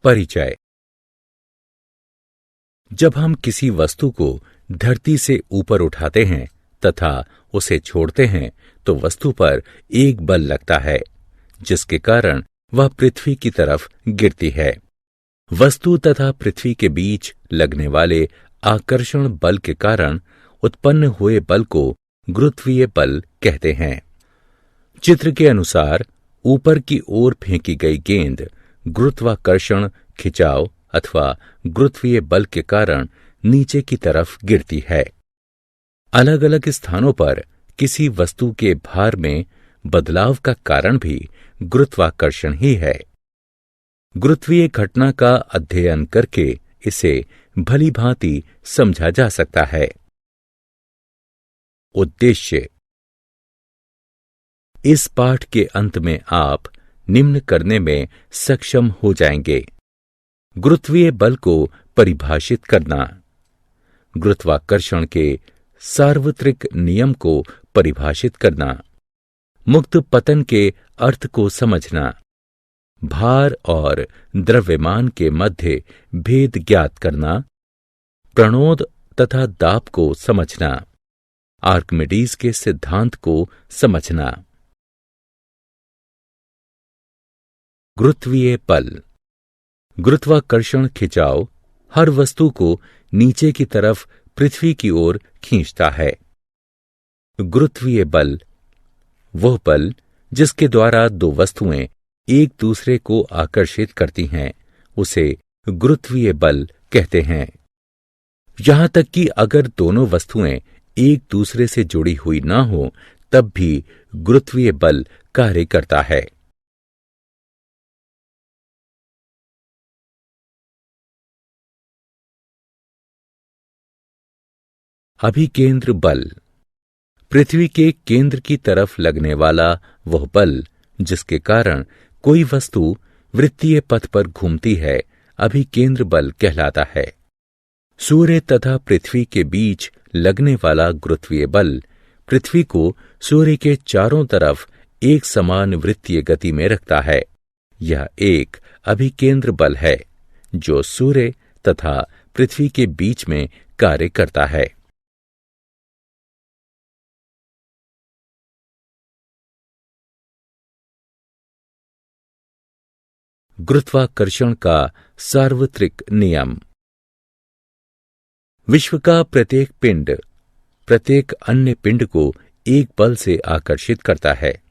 परिचय। जब हम किसी वस्तु को धरती से ऊपर उठाते हैं तथा उसे छोड़ते हैं तो वस्तु पर एक बल लगता है जिसके कारण वह पृथ्वी की तरफ गिरती है। वस्तु तथा पृथ्वी के बीच लगने वाले आकर्षण बल के कारण उत्पन्न हुए बल को गुरुत्वीय बल कहते हैं। चित्र के अनुसार ऊपर की ओर फेंकी गई गेंद गुरुत्वाकर्षण खिंचाव अथवा गुरुत्वीय बल के कारण नीचे की तरफ गिरती है। अलग अलग स्थानों पर किसी वस्तु के भार में बदलाव का कारण भी गुरुत्वाकर्षण ही है। गुरुत्वीय घटना का अध्ययन करके इसे भली भांति समझा जा सकता है। उद्देश्य। इस पाठ के अंत में आप निम्न करने में सक्षम हो जाएंगे। गुरुत्वीय बल को परिभाषित करना, गुरुत्वाकर्षण के सार्वत्रिक नियम को परिभाषित करना, मुक्त पतन के अर्थ को समझना, भार और द्रव्यमान के मध्य भेद ज्ञात करना, प्रणोद तथा दाब को समझना, आर्किमिडीज के सिद्धांत को समझना। गुरुत्वीय बल। गुरुत्वाकर्षण खिंचाव हर वस्तु को नीचे की तरफ पृथ्वी की ओर खींचता है। गुरुत्वीय बल वह बल जिसके द्वारा दो वस्तुएं एक दूसरे को आकर्षित करती हैं उसे गुरुत्वीय बल कहते हैं। यहां तक कि अगर दोनों वस्तुएं एक दूसरे से जुड़ी हुई न हो तब भी गुरुत्वीय बल कार्य करता है। अभिकेंद्र बल। पृथ्वी के केंद्र की तरफ लगने वाला वह बल जिसके कारण कोई वस्तु वृत्तीय पथ पर घूमती है अभिकेंद्र बल कहलाता है। सूर्य तथा पृथ्वी के बीच लगने वाला गुरुत्वीय बल पृथ्वी को सूर्य के चारों तरफ एक समान वृत्तीय गति में रखता है। यह एक अभिकेंद्र बल है जो सूर्य तथा पृथ्वी के बीच में कार्य करता है। गुरुत्वाकर्षण का सार्वत्रिक नियम। विश्व का प्रत्येक पिंड प्रत्येक अन्य पिंड को एक बल से आकर्षित करता है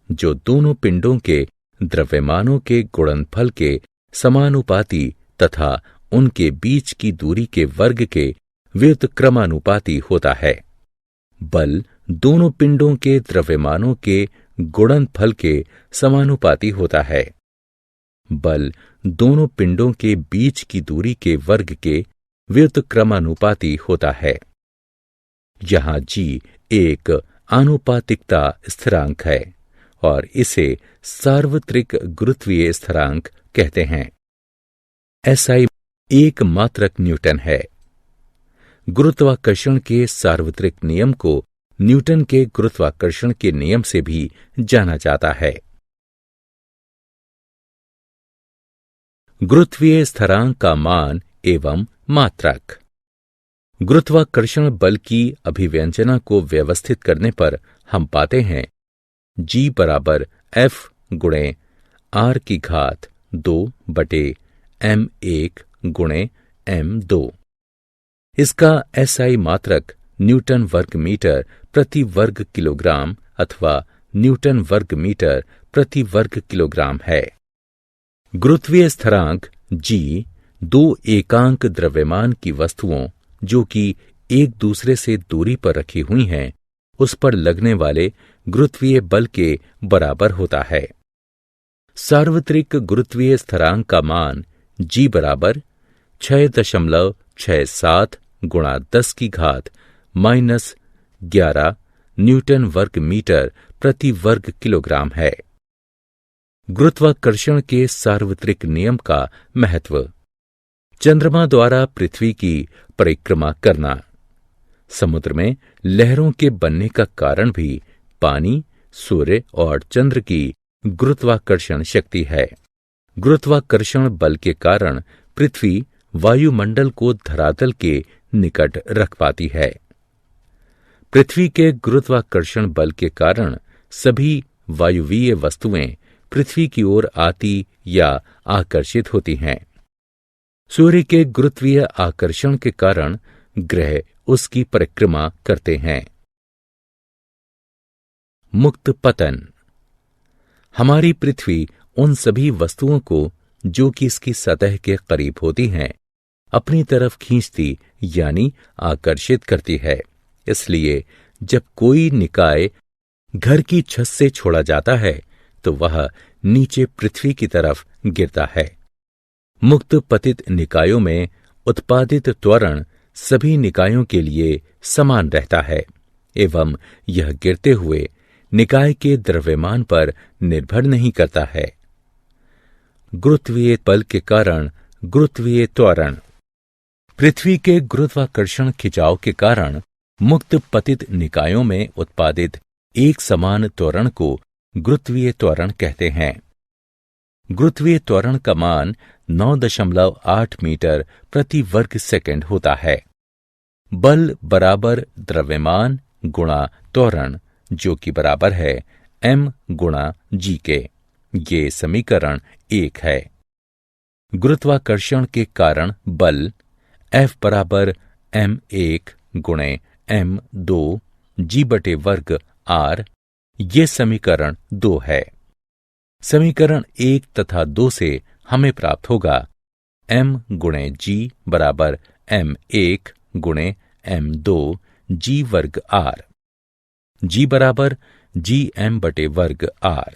जो दोनों पिंडों के द्रव्यमानों के गुणनफल के समानुपाती तथा उनके बीच की दूरी के वर्ग के व्युत्क्रमानुपाती होता है। बल दोनों पिंडों के द्रव्यमानों के गुणनफल के समानुपाती होता है। बल दोनों पिंडों के बीच की दूरी के वर्ग के व्युत्क्रमानुपाती होता है। यहां जी एक आनुपातिकता स्थिरांक है और इसे सार्वत्रिक गुरुत्वीय स्थिरांक कहते हैं। SI एक मात्रक न्यूटन है। गुरुत्वाकर्षण के सार्वत्रिक नियम को न्यूटन के गुरुत्वाकर्षण के नियम से भी जाना जाता है। गुरुत्वीय स्थिरांक का मान एवं मात्रक। गुरुत्वाकर्षण बल की अभिव्यंजना को व्यवस्थित करने पर हम पाते हैं G बराबर F गुणे R की घात 2/m1 गुणे m2। इसका SI मात्रक न्यूटन वर्ग मीटर प्रति वर्ग किलोग्राम अथवा न्यूटन वर्ग मीटर प्रति वर्ग किलोग्राम है। गुरुत्वीय स्थिरांक G दो एकांक द्रव्यमान की वस्तुओं जो कि एक दूसरे से दूरी पर रखी हुई हैं उस पर लगने वाले गुरुत्वीय बल के बराबर होता है। सार्वत्रिक गुरुत्वीय स्थिरांक का मान G बराबर 6.67 गुणा 10 की घात -11 न्यूटन वर्ग मीटर प्रति वर्ग किलोग्राम है। गुरुत्वाकर्षण के सार्वत्रिक नियम का महत्व। चंद्रमा द्वारा पृथ्वी की परिक्रमा करना। समुद्र में लहरों के बनने का कारण भी पानी, सूर्य और चंद्र की गुरुत्वाकर्षण शक्ति है। गुरुत्वाकर्षण बल के कारण पृथ्वी वायुमंडल को धरातल के निकट रख पाती है। पृथ्वी के गुरुत्वाकर्षण बल के कारण सभी वायुवीय वस्तुएं पृथ्वी की ओर आती या आकर्षित होती हैं। सूर्य के गुरुत्वीय आकर्षण के कारण ग्रह उसकी परिक्रमा करते हैं। मुक्त पतन। हमारी पृथ्वी उन सभी वस्तुओं को जो कि इसकी सतह के करीब होती हैं अपनी तरफ खींचती यानी आकर्षित करती है। इसलिए जब कोई निकाय घर की छत से छोड़ा जाता है तो वह नीचे पृथ्वी की तरफ गिरता है। मुक्त पतित निकायों में उत्पादित त्वरण सभी निकायों के लिए समान रहता है एवं यह गिरते हुए निकाय के द्रव्यमान पर निर्भर नहीं करता है। गुरुत्वीय बल के कारण गुरुत्वीय त्वरण। पृथ्वी के गुरुत्वाकर्षण खिंचाव के कारण मुक्त पतित निकायों में उत्पादित एक समान त्वरण को गुरुत्वीय त्वरण कहते हैं। गुरुत्वीय त्वरण का मान 9.8 मीटर प्रति वर्ग सेकंड होता है। बल बराबर द्रव्यमान गुणा त्वरण जो कि बराबर है m गुणा g के। ये समीकरण 1 है। गुरुत्वाकर्षण के कारण बल F बराबर m1 गुणे m2 g बटे वर्ग r। ये समीकरण 2 है। समीकरण 1 तथा 2 से हमें प्राप्त होगा m गुणे g बराबर m1 गुणे m2 g वर्ग r। g बराबर gm बटे वर्ग r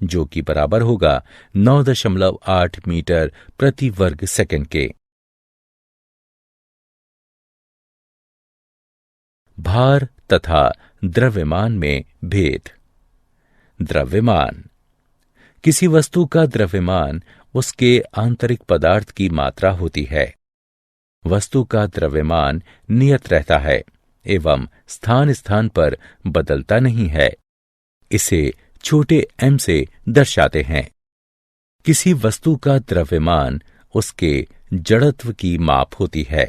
जो कि बराबर होगा 9.8 मीटर प्रति वर्ग सेकंड के। भार तथा द्रव्यमान में भेद। द्रव्यमान। किसी वस्तु का द्रव्यमान उसके आंतरिक पदार्थ की मात्रा होती है। वस्तु का द्रव्यमान नियत रहता है एवं स्थान स्थान पर बदलता नहीं है। इसे छोटे m से दर्शाते हैं। किसी वस्तु का द्रव्यमान उसके जड़त्व की माप होती है।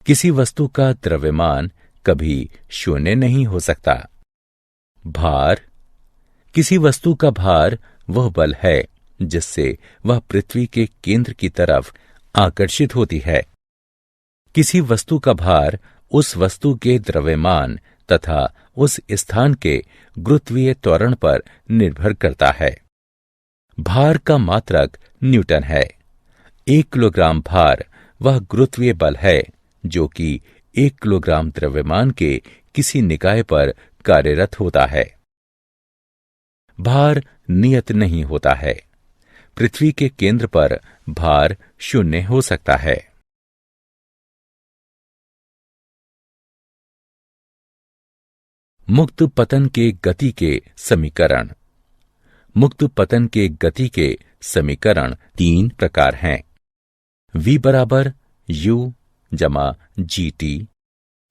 किसी वस्तु का द्रव्यमान कभी शून्य नहीं हो सकता। भार। किसी वस्तु का भार वह बल है जिससे वह पृथ्वी के केंद्र की तरफ आकर्षित होती है। किसी वस्तु का भार उस वस्तु के द्रव्यमान तथा उस स्थान के गुरुत्वीय त्वरण पर निर्भर करता है। भार का मात्रक न्यूटन है। 1 किलोग्राम भार वह गुरुत्वीय बल है जो कि 1 किलोग्राम द्रव्यमान के किसी निकाय पर कार्यरत होता है। भार नियत नहीं होता है। पृथ्वी के केंद्र पर भार शून्य हो सकता है। मुक्त पतन के गति के समीकरण। मुक्त पतन के गति के समीकरण 3 प्रकार हैं। v बराबर u जमा gt,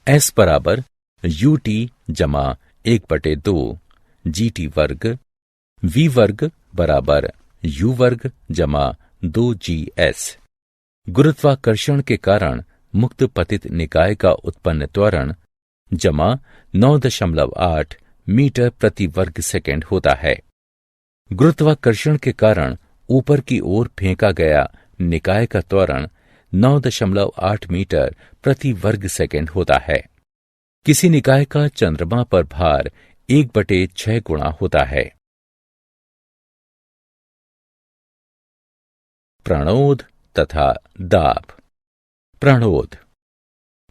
s बराबर ut जमा 1/2 gt वर्ग, v वर्ग बराबर u वर्ग जमा 2gs। गुरुत्वाकर्षण के कारण मुक्त पतित निकाय का उत्पन्न त्वरण जमा 9.8 मीटर प्रति वर्ग सेकंड होता है। गुरुत्वाकर्षण के कारण ऊपर की ओर फेंका गया निकाय का त्वरण 9.8 मीटर प्रति वर्ग सेकंड होता है। किसी निकाय का चंद्रमा पर भार 1/6 गुणा होता है। प्रणोद तथा दाब। प्रणोद।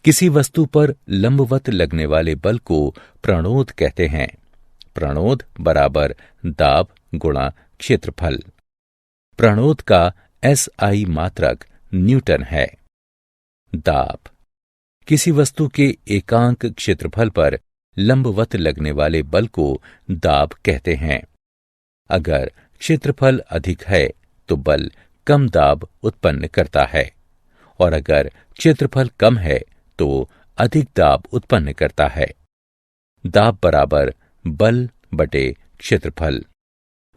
किसी वस्तु पर लंबवत लगने वाले बल को प्रणोद कहते हैं। प्रणोद बराबर दाब गुणा क्षेत्रफल। प्रणोद का SI मात्रक न्यूटन है। दाब। किसी वस्तु के एकांक क्षेत्रफल पर लंबवत लगने वाले बल को दाब कहते हैं। अगर क्षेत्रफल अधिक है तो बल कम दाब उत्पन्न करता है और अगर क्षेत्रफल कम है तो अधिक दाब उत्पन्न करता है। दाब बराबर बल बटे क्षेत्रफल।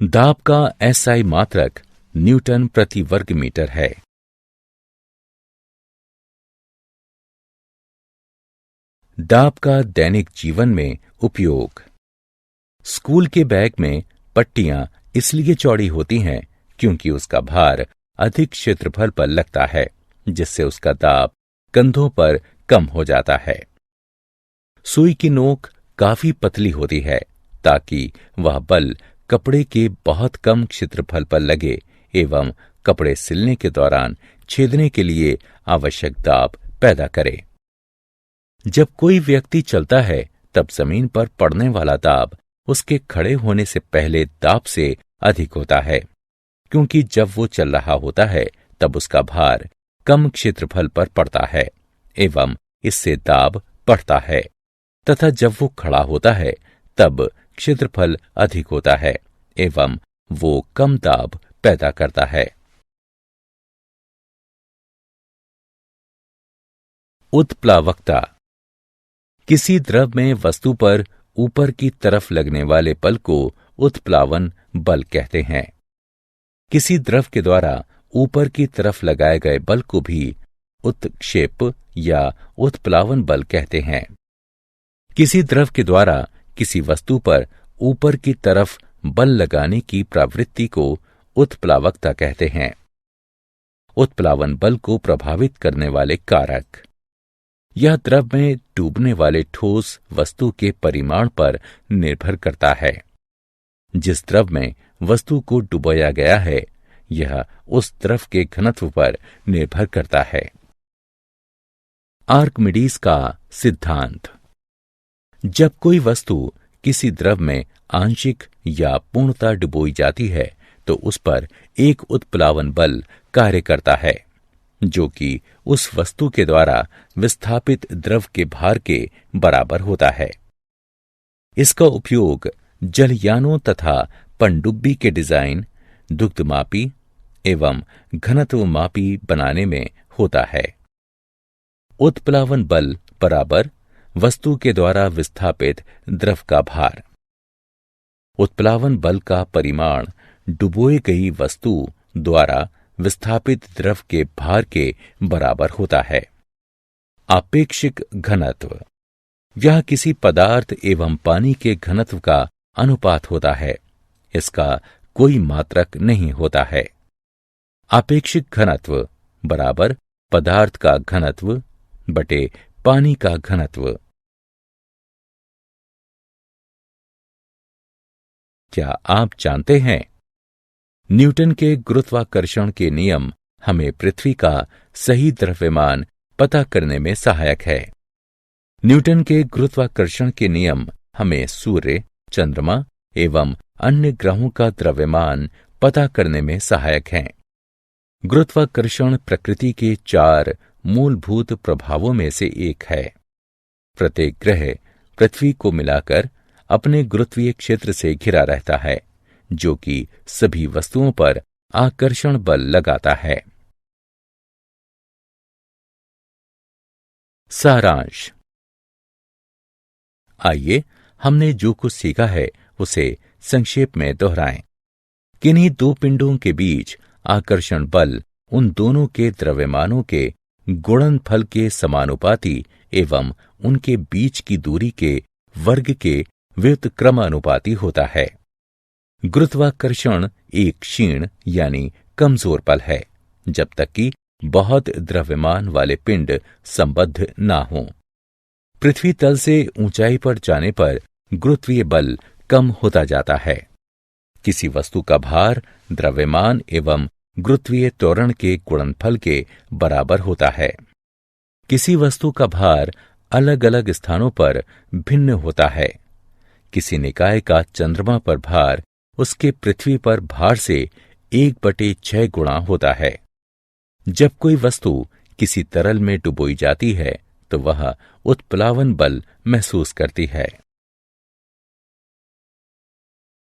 दाब का SI मात्रक न्यूटन प्रति वर्ग मीटर है। दाब का दैनिक जीवन में उपयोग। स्कूल के बैग में पट्टियां इसलिए चौड़ी होती हैं क्योंकि उसका भार अधिक क्षेत्रफल पर लगता है, जिससे उसका दाब कंधों पर कम हो जाता है। सुई की नोक काफी पतली होती है ताकि वह बल कपड़े के बहुत कम क्षेत्रफल पर लगे एवं कपड़े सिलने के दौरान छेदने के लिए आवश्यक दाब पैदा करे। जब कोई व्यक्ति चलता है तब जमीन पर पड़ने वाला दाब उसके खड़े होने से पहले दाब से अधिक होता है, क्योंकि जब वो चल रहा होता है तब उसका भार कम क्षेत्रफल पर पड़ता है एवं इससे दाब बढ़ता है, तथा जब वो खड़ा होता है तब क्षेत्रफल अधिक होता है एवं वो कम दाब पैदा करता है। उत्प्लावकता। किसी द्रव में वस्तु पर ऊपर की तरफ लगने वाले बल को उत्प्लावन बल कहते हैं। किसी द्रव के द्वारा ऊपर की तरफ लगाए गए बल को भी उत्क्षेप या उत्प्लावन बल कहते हैं। किसी द्रव के द्वारा किसी वस्तु पर ऊपर की तरफ बल लगाने की प्रवृत्ति को उत्प्लावकता कहते हैं। उत्प्लावन बल को प्रभावित करने वाले कारक। यह द्रव में डूबने वाले ठोस वस्तु के परिमाण पर निर्भर करता है। जिस द्रव में वस्तु को डुबोया गया है यह उस द्रव के घनत्व पर निर्भर करता है। आर्किमिडीज का सिद्धांत। जब कोई वस्तु किसी द्रव में आंशिक या पूर्णतः डुबोई जाती है तो उस पर एक उत्प्लावन बल कार्य करता है, जो कि उस वस्तु के द्वारा विस्थापित द्रव के भार के बराबर होता है। इसका उपयोग जलयानों तथा पनडुब्बी के डिजाइन, दुग्धमापी एवं घनत्वमापी बनाने में होता है। उत्प्लावन बल बराबर वस्तु के द्वारा विस्थापित द्रव का भार। उत्प्लावन बल का परिमाण डुबोई गई वस्तु द्वारा विस्थापित द्रव के भार के बराबर होता है। आपेक्षिक घनत्व। यह किसी पदार्थ एवं पानी के घनत्व का अनुपात होता है। इसका कोई मात्रक नहीं होता है। आपेक्षिक घनत्व बराबर पदार्थ का घनत्व बटे पानी का घनत्व। क्या आप जानते हैं न्यूटन के गुरुत्वाकर्षण के नियम हमें पृथ्वी का सही द्रव्यमान पता करने में सहायक है। न्यूटन के गुरुत्वाकर्षण के नियम हमें सूर्य, चंद्रमा एवं अन्य ग्रहों का द्रव्यमान पता करने में सहायक हैं। गुरुत्वाकर्षण प्रकृति के 4 मूलभूत प्रभावों में से एक है। प्रत्येक ग्रह पृथ्वी को मिलाकर अपने गुरुत्वीय क्षेत्र से घिरा रहता है, जो कि सभी वस्तुओं पर आकर्षण बल लगाता है। सारांश। आइए हमने जो कुछ सीखा है उसे संक्षेप में दोहराएं। किन्हीं 2 पिंडों के बीच आकर्षण बल उन दोनों के द्रव्यमानों के गुणनफल के समानुपाती एवं उनके बीच की दूरी के वर्ग के व्युत्क्रमानुपाती होता है। गुरुत्वाकर्षण एक क्षीण यानी कमजोर बल है, जब तक कि बहुत द्रव्यमान वाले पिंड संबद्ध ना हों। पृथ्वी तल से ऊंचाई पर जाने पर गुरुत्वीय बल कम होता जाता है। किसी वस्तु का भार द्रव्यमान एवं गुरुत्वीय त्वरण के गुणनफल के बराबर होता है। किसी वस्तु का भार अलग अलग स्थानों पर भिन्न होता है। किसी निकाय का चंद्रमा पर भार उसके पृथ्वी पर भार से 1/6 गुणा होता है। जब कोई वस्तु किसी तरल में डुबोई जाती है तो वह उत्प्लावन बल महसूस करती है।